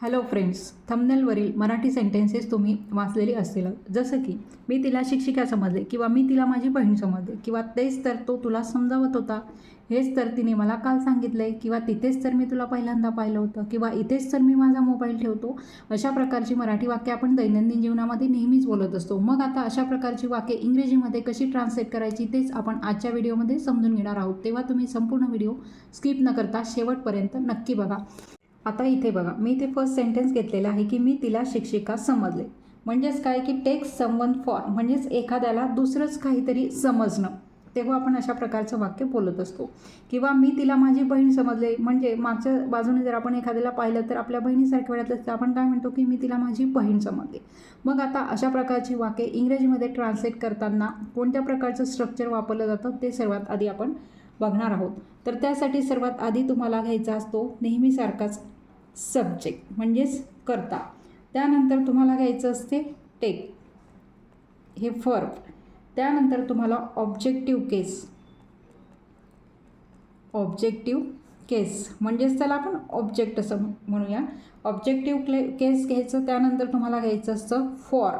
Hello friends, थंबनेलवरील Marathi sentences तुम्ही वाचलेली असतील. जसं की मी तिला शिक्षिका समजले किंवा मी तिला माझी बहीण समजले किंवा तेच तर तो तुला समजावत होता, हेच तर तिने मला काल सांगितलंय किंवा तिथेच तर मी तुला पहिल्यांदा पाहिलं होतं किंवा इथेच तर मी माझा मोबाईल ठेवतो. अशा प्रकारची मराठी वाक्य आपण दैनंदिन जीवनामध्ये नेहमीच बोलत असतो. मग आता अशा प्रकारची वाक्य इंग्रजीमध्ये कशी ट्रान्सलेट करायची तेच आपण आजच्या व्हिडिओमध्ये समजून घेणार आहोत. तेव्हा तुम्ही संपूर्ण व्हिडिओ स्किप न करता शेवटपर्यंत नक्की बघा. आता इथे बघा, मी इथे फर्स्ट सेंटेन्स घेतलेला आहे की मी तिला शिक्षिका समजले. म्हणजेच काय की टेक समवन फॉर, म्हणजेच एखाद्याला दुसरंच काहीतरी समजणं, तेव्हा आपण अशा प्रकारचं वाक्य बोलत असतो. किंवा मी तिला माझी बहीण समजले, म्हणजे मागच्या बाजूने जर आपण एखाद्याला पाहिलं तर आपल्या बहिणीसारखं वाटत असतं, आपण काय म्हणतो की मी तिला माझी बहीण समजले. मग आता अशा प्रकारची वाक्य इंग्रजीमध्ये ट्रान्सलेट करताना कोणत्या प्रकारचं स्ट्रक्चर वापरलं जातं ते सर्वात आधी आपण बघणार आहोत. तर त्यासाठी सर्वात आधी तुम्हाला घ्यायचा असतो नेहमीसारखाच सब्जेक्ट, म्हणजेच कर्ता. त्यानंतर तुम्हाला घ्यायचं असते टेक, हे वर्ब. त्यानंतर तुम्हाला ऑब्जेक्टिव्ह केस, म्हणजेच त्याला आपण ऑब्जेक्ट असं म्हणूया. ऑब्जेक्टिव्ह केस घ्यायचं. त्यानंतर तुम्हाला घ्यायचं असतं फॉर,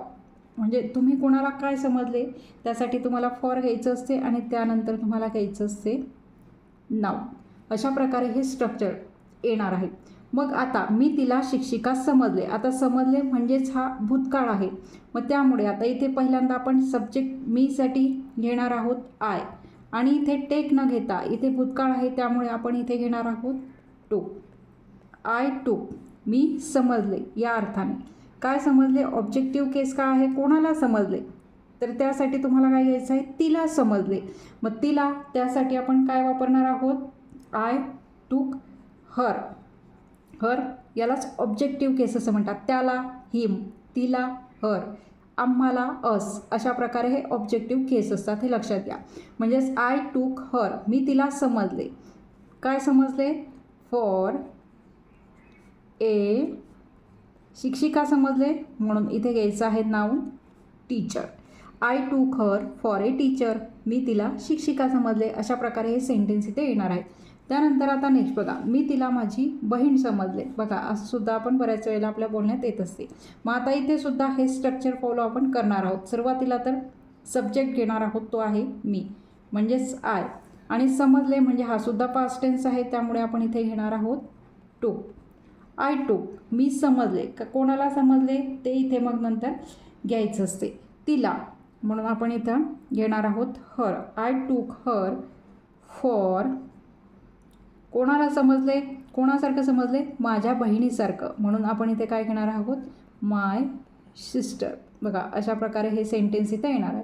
म्हणजे तुम्ही कोणाला काय समजले त्यासाठी तुम्हाला फॉर घ्यायचं असते. आणि त्यानंतर तुम्हाला घ्यायचं असते नाव. अशा प्रकारे हे स्ट्रक्चर येणार आहे. मग आता मी तिला शिक्षिका समजले. आता समजले म्हणजेच हा भूतकाळ आहे. मग त्यामुळे आता इथे पहिल्यांदा आपण सब्जेक्ट मीसाठी घेणार आहोत आय, आणि इथे टेक न घेता इथे भूतकाळ आहे त्यामुळे आपण इथे घेणार आहोत टूक. आय टूक, मी समजले या अर्थाने. काय समजले? ऑब्जेक्टिव्ह केस काय आहे? कोणाला समजले? तर त्यासाठी तुम्हाला काय घ्यायचं आहे? तिला समजले. मग तिला, त्यासाठी आपण काय वापरणार आहोत? आय टूक हर. हर यालाच ऑब्जेक्टिव्ह केस असं म्हणतात. त्याला हिम, तिला हर, आम्हाला अस. अशा प्रकारे हे ऑब्जेक्टिव्ह केस असतात, हे लक्षात घ्या. म्हणजेच आय टूक हर, मी तिला समजले. काय समजले? फॉर ए शिक्षिका समजले, म्हणून इथे घ्यायचं आहे नाउन टीचर. आय टूक हर फॉर ए टीचर, मी तिला शिक्षिका समजले. अशा प्रकारे हे सेंटेन्स इथे येणार आहे. त्यानंतर आता नेक्स्ट बघा, मी तिला माझी बहीण समजले. बघा, असं सुद्धा आपण बऱ्याच वेळेला आपल्या बोलण्यात येत असते. मग आता इथे सुद्धा हे स्ट्रक्चर फॉलो आपण करणार आहोत. सुरुवातीला तर सब्जेक्ट घेणार आहोत, तो आहे मी, म्हणजेच आय. आणि समजले म्हणजे हा सुद्धा पास्ट टेन्स आहे, त्यामुळे आपण इथे घेणार आहोत टूक. आय टूक, मी समजले. कोणाला समजले ते इथे मग नंतर घ्यायचं असते, तिला, म्हणून आपण इथं घेणार आहोत हर. आय टूक हर फॉर, कोणाला समजले? कोणासारखं समजले? माझ्या बहिणीसारखं, म्हणून आपण इथे काय घेणार आहोत? माय सिस्टर. बघा, अशा प्रकारे हे सेंटेन्स इथे येणार आहे.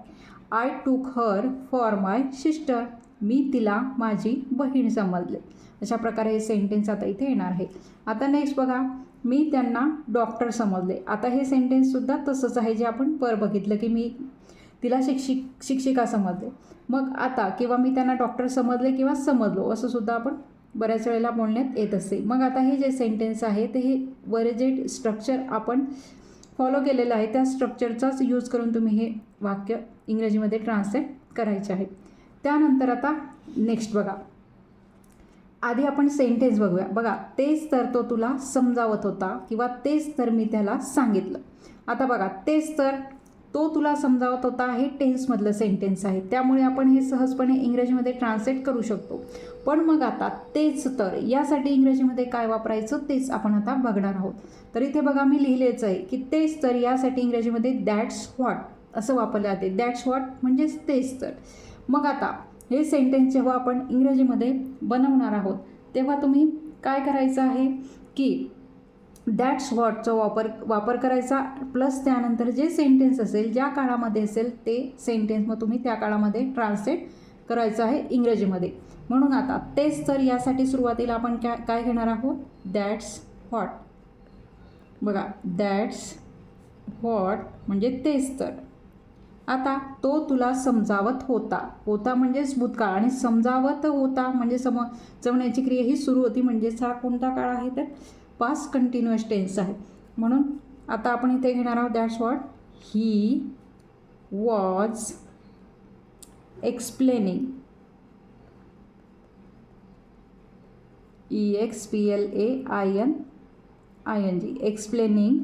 आय टूक हर फॉर माय सिस्टर, मी तिला माझी बहीण समजले. अशा प्रकारे हे सेंटेन्स आता इथे येणार आहे. आता नेक्स्ट बघा, मी त्यांना डॉक्टर समजले. आता हे सेंटेन्ससुद्धा तसंच आहे जे आपण बघितलं की मी तिला शिक्षिका समजले. मग आता किंवा मी त्यांना डॉक्टर समजले किंवा समजलो असं सुद्धा आपण बऱ्याच वेळेला बोलण्यात येत असते. मग आता हे जे सेंटेन्स आहे ते हे वर जे स्ट्रक्चर आपण फॉलो केलेलं आहे त्या स्ट्रक्चरचाच यूज करून तुम्ही हे वाक्य इंग्रजीमध्ये ट्रान्सलेट करायचे आहे. त्यानंतर आता नेक्स्ट बघा, आधी आपण सेंटेन्स बघूया. बघा, तेच तर तो तुला समजावत होता किंवा तेच तर मी त्याला सांगितलं. आता बघा, तेच तर तो तुला समजावत होता हे टेन्समधलं सेंटेन्स आहे, त्यामुळे आपण हे सहजपणे इंग्रजीमध्ये ट्रान्सलेट करू शकतो. पण मग आता तेच तर यासाठी इंग्रजीमध्ये काय वापरायचं तेच आपण आता बघणार आहोत. तर इथे बघा, मी लिहिलेच आहे की तेच तर यासाठी इंग्रजीमध्ये दॅट्स व्हॉट असं वापरले जाते. दॅट्स व्हॉट म्हणजेच तेच तर. मग आता हे सेंटेन्स जेव्हा आपण इंग्रजीमध्ये बनवणार आहोत तेव्हा तुम्ही काय करायचं आहे की दॅट्स व्हॉटचा वापर करायचा, प्लस त्यानंतर जे सेंटेन्स असेल, ज्या काळामध्ये असेल ते सेंटेन्स मग तुम्ही त्या काळामध्ये ट्रान्सलेट करायचं आहे इंग्रजीमध्ये. म्हणून आता तेच तर यासाठी सुरुवातीला आपण काय घेणार आहोत? That's what. बघा, दॅट्स व्हॉट म्हणजे तेच तर. आता तो तुला समजावत होता. होता म्हणजेच भूतकाळ, आणि समजावत होता म्हणजे समजवण्याची क्रिया ही सुरू होती, म्हणजेच हा कोणता काळ आहे तर पास्ट कंटिन्युअस टेन्स आहे. म्हणून आता आपण इथे घेणार आहोत that's what he was explaining. EXPLAIN ING. Explaining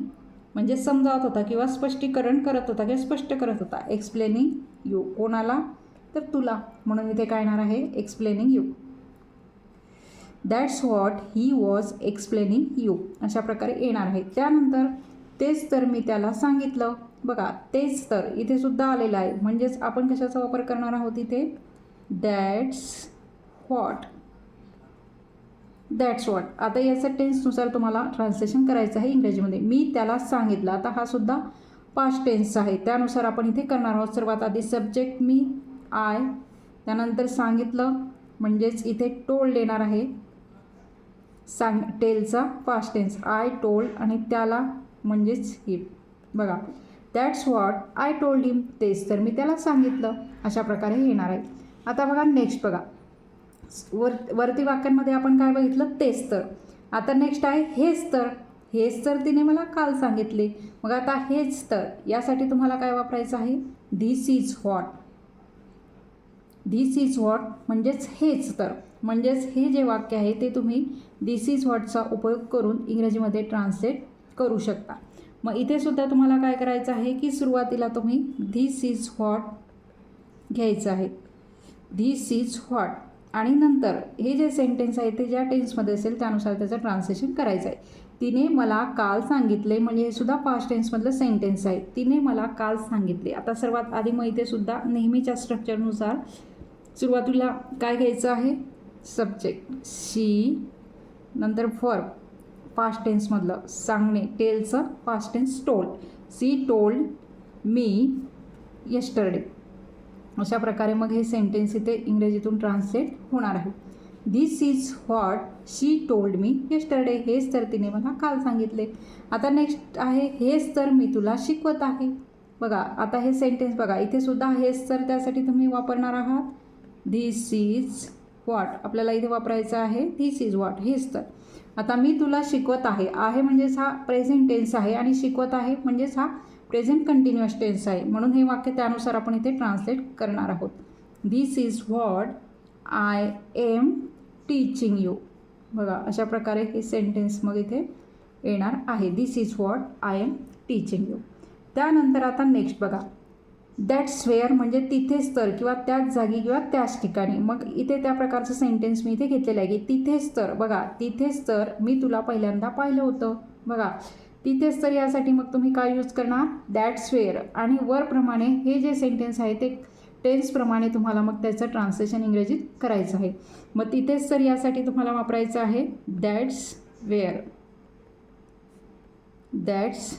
म्हणजे समजावत होता किंवा स्पष्टीकरण करत होता किंवा स्पष्ट करत होता. Explaining you. कोणाला? तर तुला. म्हणून इथे काय येणार आहे? Explaining you. That's what he was explaining you. अशा प्रकारे येणार आहे. त्यानंतर तेच तर मी त्याला सांगितलं. बघा, तेच तर इथे सुद्धा आलेलं आहे. म्हणजेच आपण कशाचा वापर करणार आहोत इथे? That's what. That's what. आता याचं टेन्सनुसार तुम्हाला ट्रान्सलेशन करायचं आहे इंग्रजीमध्ये. मी त्याला सांगितलं. आता हा सुद्धा पास्ट टेन्स आहे, त्यानुसार आपण इथे करणार आहोत. सर्वात आधी सब्जेक्ट मी, आय, त्यानंतर सांगितलं म्हणजेच इथे टोल्ड येणार आहे. टेलचा पास्ट टेन्स आय टोल्ड आणि त्याला म्हणजेच हिम. बघा, दॅट्स व्हॉट आय टोल्ड हिम. तेच तर मी त्याला सांगितलं. अशा प्रकारे येणार आहे. आता बघा नेक्स्ट बघा, वरती वाक्यांमध्ये आपण काय बघितलं? तेच तर. आता नेक्स्ट आहे हेच तर. हेच तर तिने मला काल सांगितले. मग आता हेच तर यासाठी तुम्हाला काय वापरायचं आहे? This is what. This is what म्हणजेच हेच तर. म्हणजेच हे जे वाक्य आहे ते तुम्ही धिस इज व्हॉटचा उपयोग करून इंग्रजीमध्ये ट्रान्सलेट करू शकता. मग इथे सुद्धा तुम्हाला काय करायचं आहे की सुरुवातीला तुम्ही धिस इज व्हॉट घ्यायचं आहे. धिस इज व्हॉट आणि नंतर हे जे सेंटेन्स आहे ते ज्या टेन्समध्ये असेल त्यानुसार त्याचं ट्रान्सलेशन करायचं आहे. तिने मला काल सांगितले म्हणजे हे सुद्धा पास्ट टेन्समधलं सेंटेन्स आहे. तिने मला काल सांगितले. आता सर्वात आधी मग इथे सुद्धा नेहमीच्या स्ट्रक्चरनुसार सुरुवातीला काय घ्यायचं आहे? सब्जेक्ट शी, नंतर वर्ब पास्ट टेन्समधलं सांगणे, टेलचं past tense told. She told me yesterday. अशा प्रकारे मग हे सेंटेन्स इथे इंग्रजीतून ट्रान्सलेट होणार आहे. This is what she told me yesterday. हेच तर तिने मला काल सांगितले. आता नेक्स्ट आहे हेच तर मी तुला शिकवत आहे. बघा, आता हे सेंटेन्स बघा, इथे सुद्धा हेच तर त्यासाठी तुम्ही वापरणार आहात धिस इज व्हॉट. आपल्याला इथे वापरायचं आहे धिस इज व्हॉट, हेच तर. आता मी तुला शिकवत आहे म्हणजेच हा प्रेझेंट टेन्स आहे आणि शिकवत आहे म्हणजेच हा प्रेझेंट कंटिन्युअस टेन्स आहे. म्हणून हे वाक्य त्यानुसार आपण इथे ट्रान्सलेट करणार आहोत. This is what I am teaching you. बघा, अशा प्रकारे हे सेंटेन्स मग इथे येणार आहे. This is what I am teaching you. त्यानंतर आता नेक्स्ट बघा, दॅट्स वेअर म्हणजे तिथेच तर किंवा त्याच जागी किंवा त्याच ठिकाणी. मग इथे त्या प्रकारचं सेंटेन्स मी इथे घेतलेलं आहे की तिथेच तर. बघा, तिथेच तर मी तुला पहिल्यांदा पाहिलं होतं. बघा, तिथेच तर यासाठी मग तुम्ही काय यूज करणार? That's where. आणि वरप्रमाणे हे जे सेंटेन्स आहे ते टेन्सप्रमाणे तुम्हाला मग त्याचं ट्रान्सलेशन इंग्रजीत करायचं आहे. मग तिथेच तर यासाठी तुम्हाला वापरायचं आहे दॅट्स वेअर. That's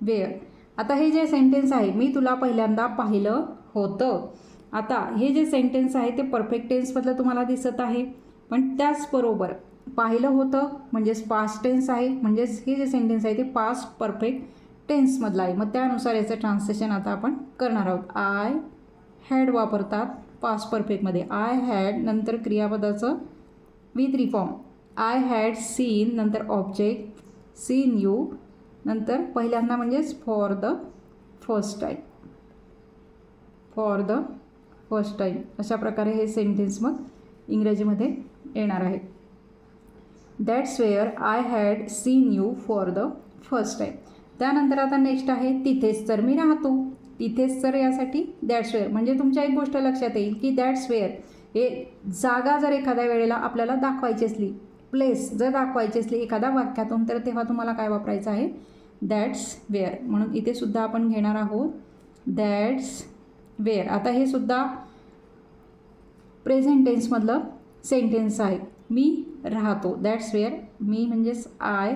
where. आता हे जे सेंटेन्स आहे मी तुला पहिल्यांदा पाहिलं होतं. आता हे जे सेंटेन्स आहे ते परफेक्ट टेन्समधलं तुम्हाला दिसत आहे, पण त्याचबरोबर पाहिलं होतं म्हणजेच पास्ट टेन्स आहे. म्हणजेच हे जे सेंटेन्स आहे ते पास्ट परफेक्ट टेन्समधलं आहे. मग त्यानुसार याचं ट्रान्सलेशन आता आपण करणार आहोत. आय हॅड वापरतात पास्ट परफेक्टमध्ये. आय हॅड नंतर क्रियापदाचं with reform. I had seen नंतर ऑब्जेक्ट सीन यू नंतर पहिल्यांदा म्हणजेच for the first time. For the first time. अशा प्रकारे हे सेंटेन्स मग इंग्रजीमध्ये येणार आहे. That's where I had seen you for the first time. त्यानंतर आता नेक्स्ट आहे तिथेच तर मी राहतो. तिथेच तर यासाठी दॅट्स वेअर. म्हणजे तुमच्या एक गोष्ट लक्षात येईल की दॅट्स वेअर हे जागा जर एखाद्या वेळेला आपल्याला दाखवायची असली, प्लेस जर दाखवायची असली एखाद्या वाक्यातून, तर तेव्हा तुम्हाला काय वापरायचं आहे? That's wear. म्हणून इथे सुद्धा आपण घेणार आहोत दॅट्स वेअर. आता हे सुद्धा प्रेझेंट टेन्समधलं सेंटेन्स आहे. मी राहतो. That's where. मी म्हणजेच आय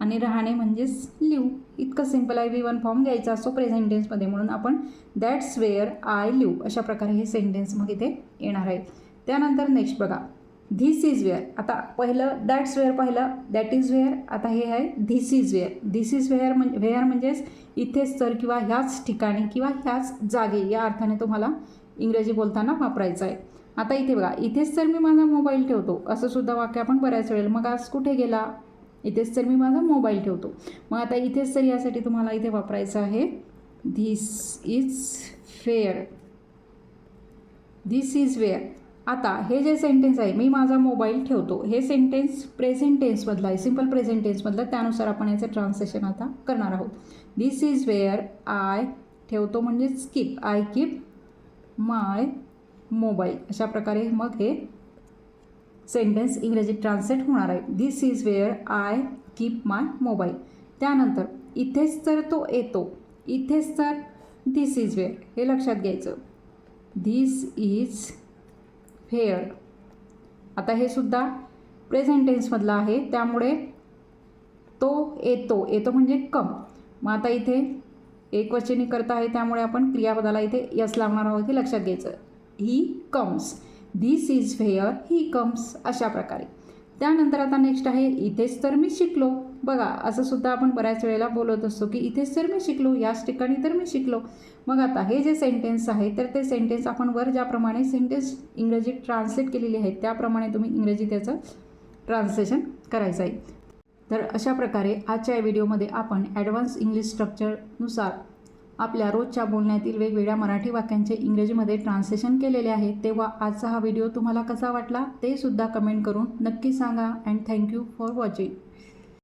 आणि राहणे म्हणजेच लिव. इतकं सिम्पल आहे. V1 फॉर्म घ्यायचा असतो प्रेझेंट टेन्समध्ये. म्हणून आपण दॅट्स वेअर आय लिव अशा प्रकारे हे सेंटेन्स मग इथे येणार आहे. त्यानंतर नेक्स्ट बघा, धिस इज वेअर. आता पहिलं दॅट्स वेअर पाहिलं, दॅट इज वेअर. आता हे आहे this is where. This is where म्हणजेच इथेच तर किंवा ह्याच ठिकाणी किंवा ह्याच जागी या अर्थाने तुम्हाला इंग्रजी बोलताना वापरायचं आहे. आता इथे बघा, इथेच तर मी माझा मोबाईल ठेवतो असं सुद्धा वाक्य आपण बऱ्याच वेळेला. मग आज कुठे गेला? इथेच तर मी माझा मोबाईल ठेवतो. मग आता इथेच तर यासाठी तुम्हाला इथे वापरायचं आहे this is where. This is where. आता हे जे सेंटेन्स आहे, मी माझा मोबाईल ठेवतो, हे सेंटेन्स प्रेझेंट टेन्समधलं आहे, सिम्पल प्रेझेंट टेन्समधलं. त्यानुसार आपण याचं ट्रान्सलेशन आता करणार आहोत. दिस इज वेअर आय ठेवतो म्हणजेच keep, I keep my mobile. अशा प्रकारे मग हे सेंटेन्स इंग्रजीत ट्रान्सलेट होणार आहे. This is where I keep my mobile. त्यानंतर इथेच तर तो येतो, इथेच तर दिस इज वेअर, हे लक्षात घ्यायचं. दिस इज वेअर. आता हे सुद्धा प्रेझेंट टेन्समधलं आहे, त्यामुळे तो येतो, येतो म्हणजे कम. मग आता इथे एकवचनी करता आहे, त्यामुळे आपण क्रियापदाला इथे यस लावणार आहोत, हे लक्षात घ्यायचं. He comes, this is where he comes, अशा प्रकारे. त्यानंतर आता नेक्स्ट आहे इथेच तर मी शिकलो. बघा असं सुद्धा आपण बऱ्याच वेळेला बोलत असतो की इथेच तर मी शिकलो, याच ठिकाणी तर मी शिकलो. मग आता हे जे सेंटेन्स आहे, तर ते सेंटेन्स आपण वर ज्याप्रमाणे सेंटेन्स इंग्रजीत ट्रान्सलेट केलेले आहेत त्याप्रमाणे तुम्ही इंग्रजी त्याचं ट्रान्सलेशन करायचं आहे. तर अशा प्रकारे आजच्या या व्हिडिओमध्ये आपण ॲडव्हान्स इंग्लिश स्ट्रक्चरनुसार आपल्या रोजच्या बोलण्यातील वेगवेगळ्या मराठी वाक्यांचे इंग्रजीमध्ये ट्रान्सलेशन केलेले आहे. तेव्हा आजचा हा व्हिडिओ तुम्हाला कसा वाटला ते सुद्धा कमेंट करून नक्की सांगा. And thank you for watching.